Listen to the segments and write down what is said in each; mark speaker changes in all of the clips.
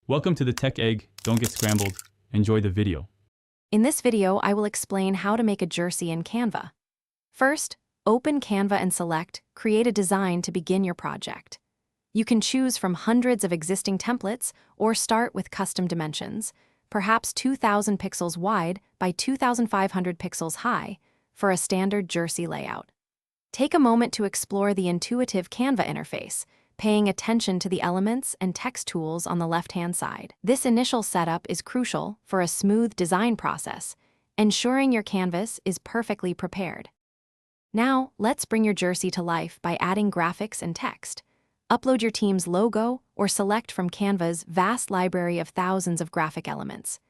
Speaker 1: Welcome to the Tech Egg. Don't get scrambled. Enjoy the video.
Speaker 2: In this video, I will explain how to make a jersey in Canva. First, open Canva and select Create a Design to begin your project. You can choose from hundreds of existing templates or start with custom dimensions, perhaps 2,000 pixels wide by 2,500 pixels high, for a standard jersey layout. Take a moment to explore the intuitive Canva interface, paying attention to the elements and text tools on the left-hand side. This initial setup is crucial for a smooth design process, ensuring your canvas is perfectly prepared. Now, let's bring your jersey to life by adding graphics and text. Upload your team's logo or select from Canva's vast library of thousands of graphic elements.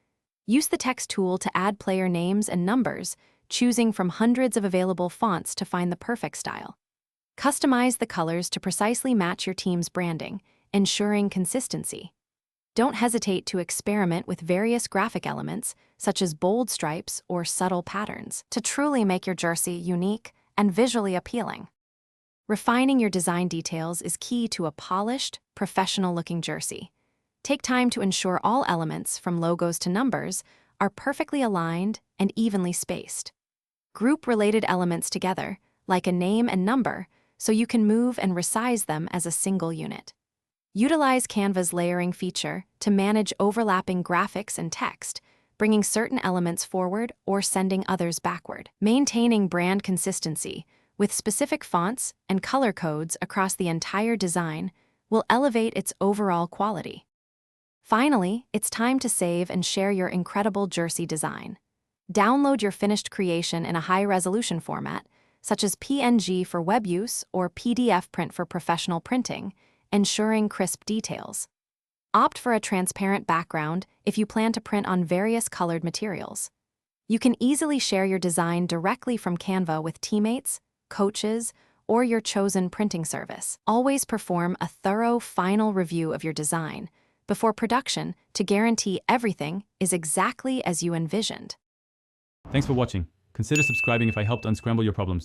Speaker 2: Use the text tool to add player names and numbers, choosing from hundreds of available fonts to find the perfect style. Customize the colors to precisely match your team's branding, ensuring consistency. Don't hesitate to experiment with various graphic elements, such as bold stripes or subtle patterns, to truly make your jersey unique and visually appealing. Refining your design details is key to a polished, professional-looking jersey. Take time to ensure all elements, from logos to numbers, are perfectly aligned and evenly spaced. Group related elements together, like a name and number, so you can move and resize them as a single unit. Utilize Canva's layering feature to manage overlapping graphics and text, bringing certain elements forward or sending others backward. Maintaining brand consistency with specific fonts and color codes across the entire design will elevate its overall quality. Finally, it's time to save and share your incredible jersey design. Download your finished creation in a high-resolution format, such as PNG for web use or PDF print for professional printing, ensuring crisp details. Opt for a transparent background if you plan to print on various colored materials. You can easily share your design directly from Canva with teammates, coaches, or your chosen printing service. Always perform a thorough final review of your design before production to guarantee everything is exactly as you envisioned.
Speaker 1: Thanks for watching. Consider subscribing if I helped unscramble your problems.